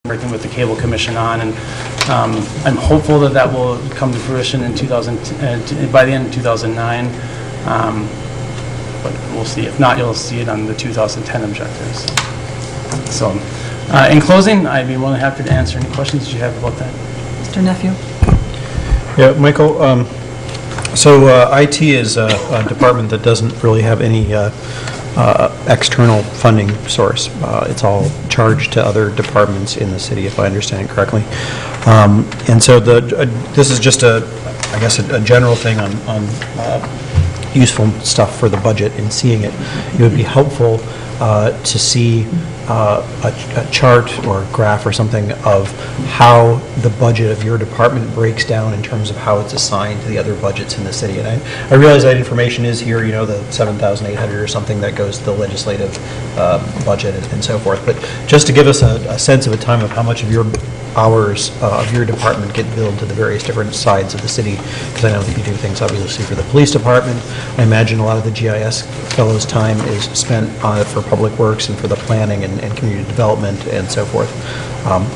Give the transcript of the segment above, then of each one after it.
working with the Cable Commission on, and I'm hopeful that that will come to fruition in by the end of 2009. But we'll see. If not, you'll see it on the 2010 objectives. So, in closing, I'd be more than happy to answer any questions you have about that. Mr. Nephew. Yeah, Michael. So IT is a department that doesn't really have any external funding source. It's all charged to other departments in the city, if I understand it correctly. And so this is just I guess a general thing on useful stuff for the budget and seeing it. It would be helpful to see a chart or a graph or something of how the budget of your department breaks down in terms of how it's assigned to the other budgets in the city. And I realize that information is here, you know, the 7,800 or something that goes to the legislative budget and so forth. But just to give us a sense of a time of how much of your hours of your department get billed to the various different sides of the city, because I know that you do things obviously for the police department. I imagine a lot of the GIS fellows' time is spent for public works and for the planning and community development and so forth.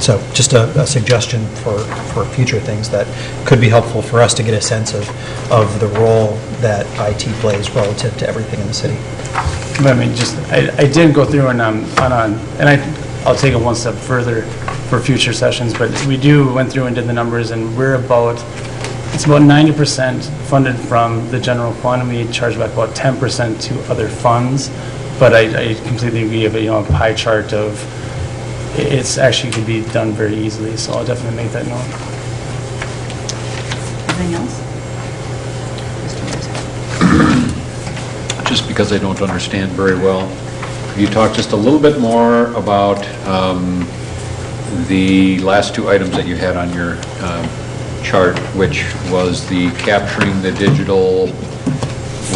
So just a suggestion for future things that could be helpful for us to get a sense of the role that IT plays relative to everything in the city. I mean, I did go through and I'll take it one step further for future sessions, but we went through and did the numbers, and it's about 90% funded from the general fund, and we charge back about 10% to other funds. But I completely agree with a pie chart of it's actually could be done very easily, so I'll definitely make that note. Anything else? Just because I don't understand very well, could you talk just a little bit more about the last two items that you had on your chart, which was the capturing the digital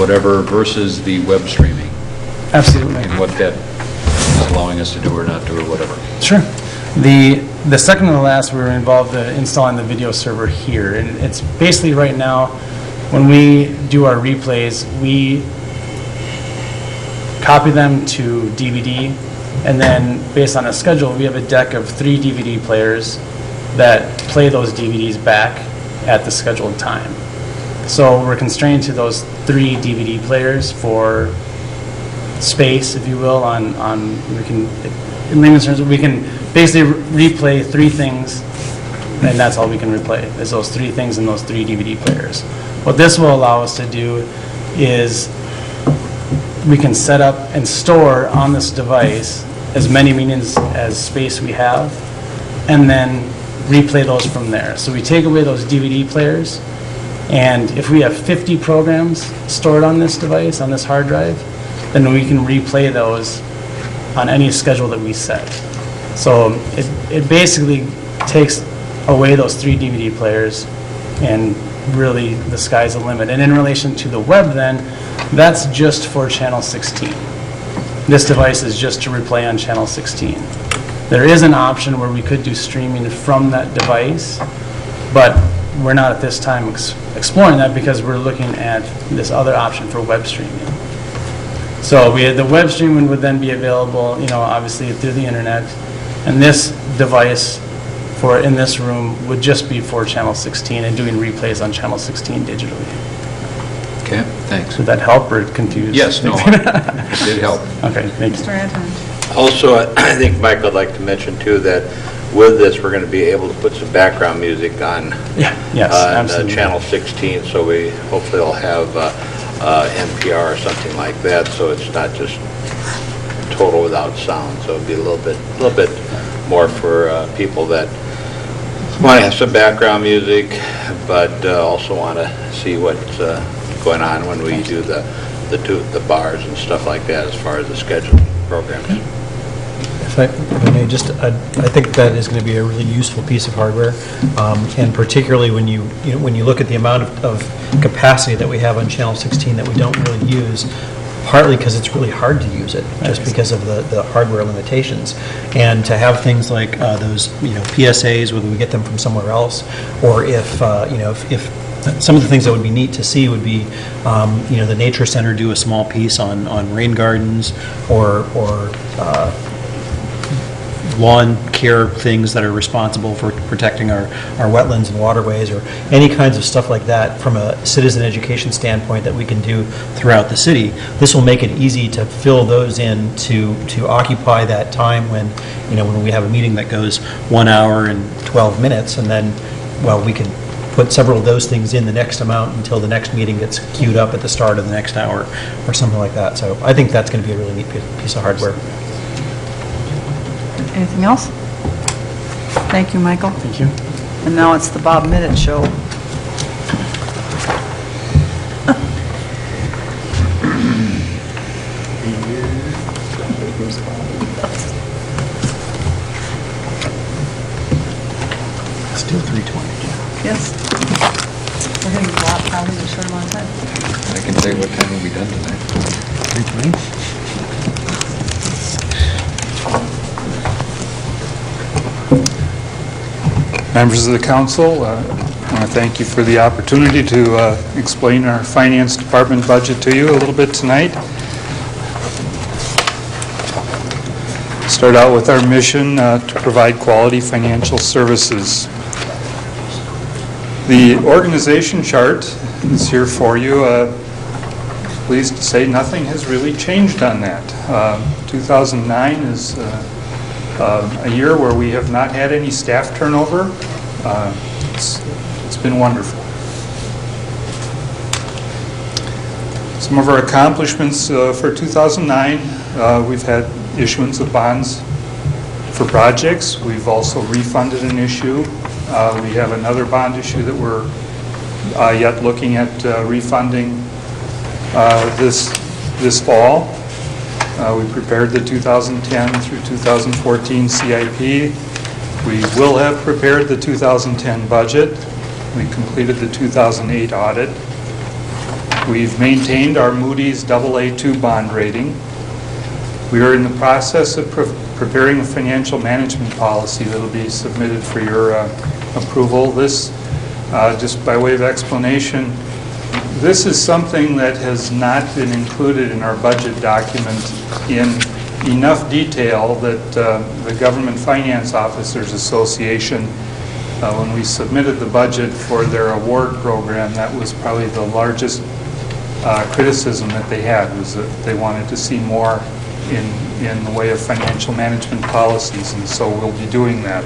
whatever versus the web streaming? Absolutely. And what that is allowing us to do or not do or whatever. Sure. The second to the last, we were involved in installing the video server here, and it's basically right now when we do our replays, we copy them to DVD, and then based on a schedule, we have a deck of 3 DVD players that play those DVDs back at the scheduled time. So we're constrained to those 3 DVD players for space, if you will. We can, in layman's terms, we can basically replay 3 things, and that's all we can replay is those 3 things in those 3 DVD players. What this will allow us to do is we can set up and store on this device as many meetings as space we have, and then replay those from there. So we take away those DVD players, and if we have 50 programs stored on this device, on this hard drive, then we can replay those on any schedule that we set. So it basically takes away those 3 DVD players, and really the sky's the limit. And in relation to the web then, that's just for channel 16. This device is just to replay on channel 16. There is an option where we could do streaming from that device, but we're not at this time exploring that because we're looking at this other option for web streaming. So the web streaming would then be available, obviously through the internet, and this device in this room would just be for channel 16 and doing replays on channel 16 digitally. Okay, thanks. Did that help or confuse? Yes, no, it did help. Okay, thank you. Mr. Anton. Also, I think Mike would like to mention too that with this we're going to be able to put some background music on channel 16, so we hopefully will have NPR or something like that, so it's not just total without sound. So it'll be a little bit more for people that want to have some background music, but also want to see what's going on when we do the bars and stuff like that as far as the scheduled programs. If I may, I think that is going to be a really useful piece of hardware, and particularly when you look at the amount of capacity that we have on channel 16 that we don't really use, partly because it's really hard to use it, just because of the hardware limitations. And to have things like those PSAs, whether we get them from somewhere else, or if some of the things that would be neat to see would be, the Nature Center do a small piece on rain gardens, or lawn care things that are responsible for protecting our wetlands and waterways, or any kinds of stuff like that from a citizen education standpoint that we can do throughout the city. This will make it easy to fill those in to occupy that time when, when we have a meeting that goes 1 hour and 12 minutes, and then, well, we can put several of those things in the next amount until the next meeting gets queued up at the start of the next hour or something like that. So I think that's going to be a really neat piece of hardware. Anything else? Thank you, Michael. Thank you. And now it's the Bob Middett Show. Still 3:20. Yes. We're going to go out probably in a short amount of time. I can say what time will be done tonight. 3:20? Members of the council, I want to thank you for the opportunity to explain our finance department budget to you a little bit tonight. Start out with our mission to provide quality financial services. The organization chart is here for you. Pleased to say nothing has really changed on that. 2009 is a year where we have not had any staff turnover. It's been wonderful. Some of our accomplishments for 2009, we've had issuance of bonds for projects. We've also refunded an issue. We have another bond issue that we're yet looking at refunding this fall. We prepared the 2010 through 2014 CIP. We will have prepared the 2010 budget. We completed the 2008 audit. We've maintained our Moody's AA2 bond rating. We are in the process of preparing a financial management policy that will be submitted for your approval. This, just by way of explanation, this is something that has not been included in our budget document in enough detail that the Government Finance Officers Association, when we submitted the budget for their award program, that was probably the largest criticism that they had, was that they wanted to see more in the way of financial management policies, and so we'll be doing that.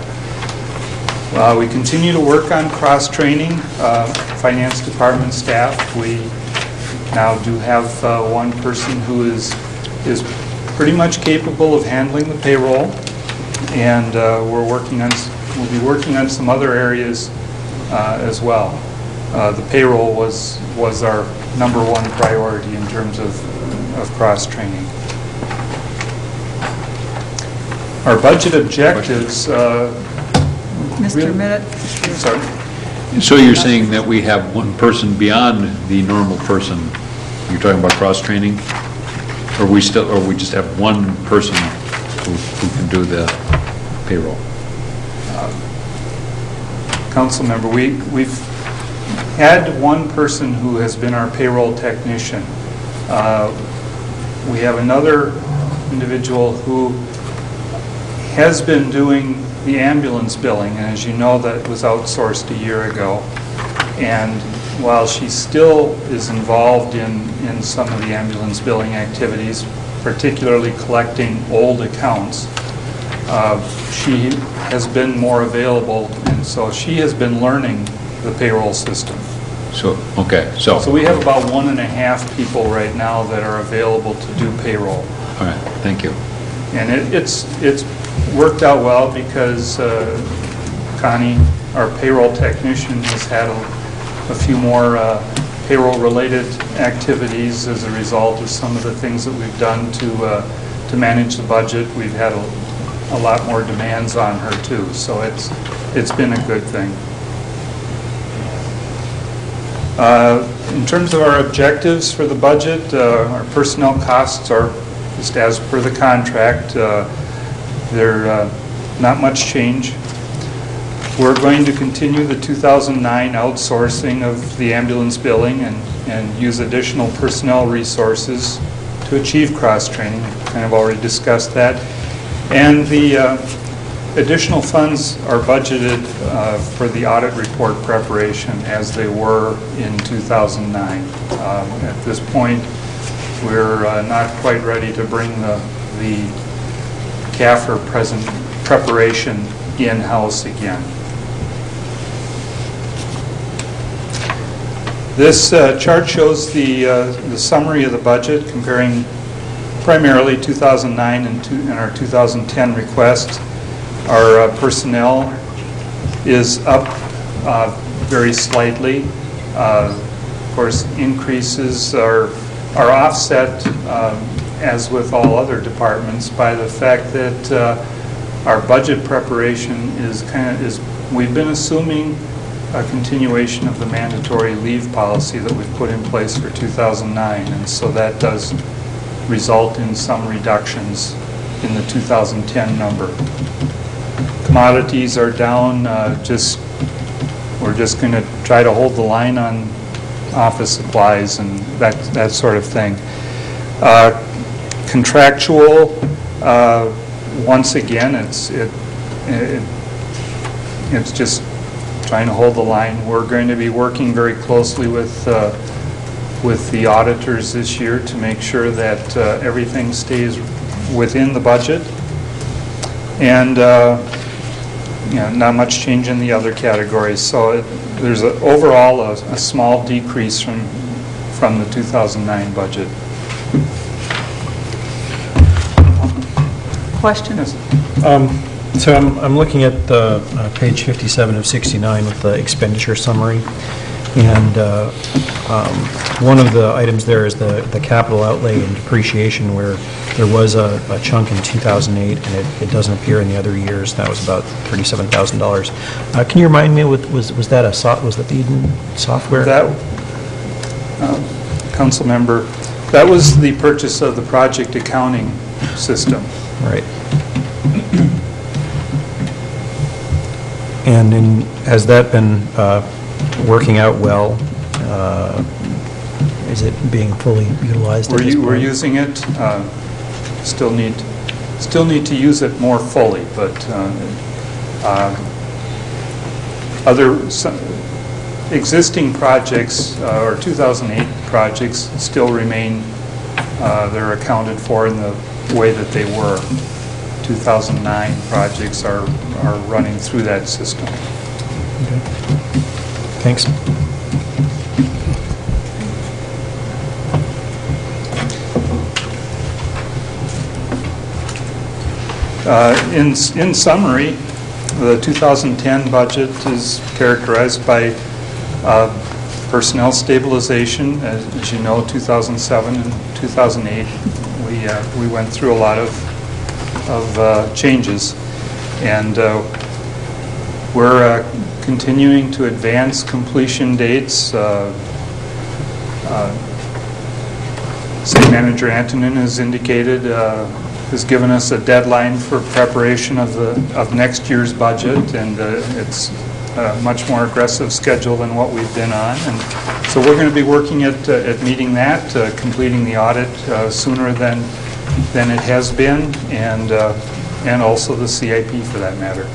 We continue to work on cross-training finance department staff. We now do have one person who is pretty much capable of handling the payroll, and we'll be working on some other areas as well. The payroll was our #1 priority in terms of cross-training. Our budget objectives. Mr. Middett? Sorry. So you're saying that we have one person beyond the normal person? You're talking about cross-training? Or we just have one person who can do the payroll? Council member, we've had one person who has been our payroll technician. We have another individual who has been doing the ambulance billing, and as you know, that was outsourced a year ago. And while she still is involved in some of the ambulance billing activities, particularly collecting old accounts, she has been more available, and so she has been learning the payroll system. So, okay, so we have about 1.5 people right now that are available to do payroll. All right, thank you. And it's worked out well because Connie, our payroll technician, has had a few more payroll-related activities as a result of some of the things that we've done to manage the budget. We've had a lot more demands on her too, so it's been a good thing. In terms of our objectives for the budget, our personnel costs are just as per the contract. They're not much change. We're going to continue the 2009 outsourcing of the ambulance billing and use additional personnel resources to achieve cross-training. I've kind of already discussed that. And the additional funds are budgeted for the audit report preparation as they were in 2009. At this point, we're not quite ready to bring the CAFR preparation in-house again. This chart shows the summary of the budget comparing primarily 2009 and our 2010 requests. Our personnel is up very slightly. Of course, increases are offset, as with all other departments, by the fact that our budget preparation we've been assuming a continuation of the mandatory leave policy that we've put in place for 2009, and so that does result in some reductions in the 2010 number. Commodities are down, we're just going to try to hold the line on office supplies and that sort of thing. Contractual, once again, it's just trying to hold the line. We're going to be working very closely with the auditors this year to make sure that everything stays within the budget. And not much change in the other categories. So there's overall a small decrease from the 2009 budget. Questions? So I'm looking at the page 57 of 69 with the expenditure summary, and one of the items there is the capital outlay and depreciation, where there was a chunk in 2008 and it doesn't appear in the other years. That was about $37,000. Can you remind me, was that the Eden software? That, council member, that was the purchase of the project accounting system. Right. And has that been working out well? Is it being fully utilized at this point? We're using it. Still need to use it more fully, but existing projects or 2008 projects still remain. They're accounted for in the way that they were. 2009 projects are running through that system. Okay. Thanks. In summary, the 2010 budget is characterized by personnel stabilization. As you know, 2007 and 2008, we went through a lot of changes, and we're continuing to advance completion dates. City Manager Antonin has indicated, has given us a deadline for preparation of next year's budget, and it's a much more aggressive schedule than what we've been on. And so we're going to be working at meeting that, completing the audit sooner than it has been, and also the CIP for that matter.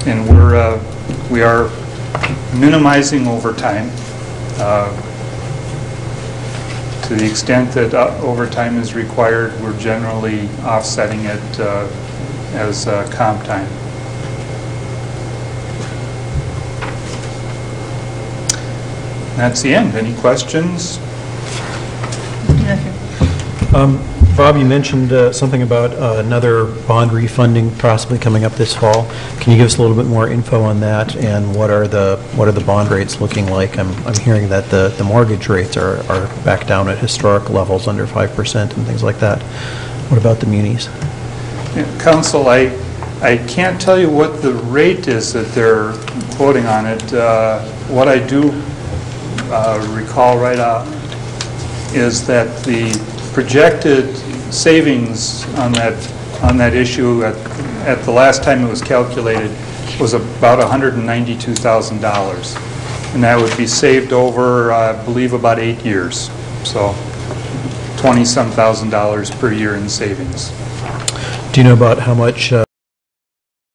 And we are minimizing overtime to the extent that overtime is required. We're generally offsetting it as comp time. That's the end. Any questions? Bob, you mentioned something about another bond refunding possibly coming up this fall. Can you give us a little bit more info on that, and what are the bond rates looking like? I'm hearing that the mortgage rates are back down at historic levels, under 5% and things like that. What about the munis? Yeah, Council, I can't tell you what the rate is that they're quoting on it. What I do recall right out is that the projected savings on that issue at the last time it was calculated was about $192,000, and that would be saved over, I believe, about 8 years. So $20-some thousand per year in savings. Do you know about how much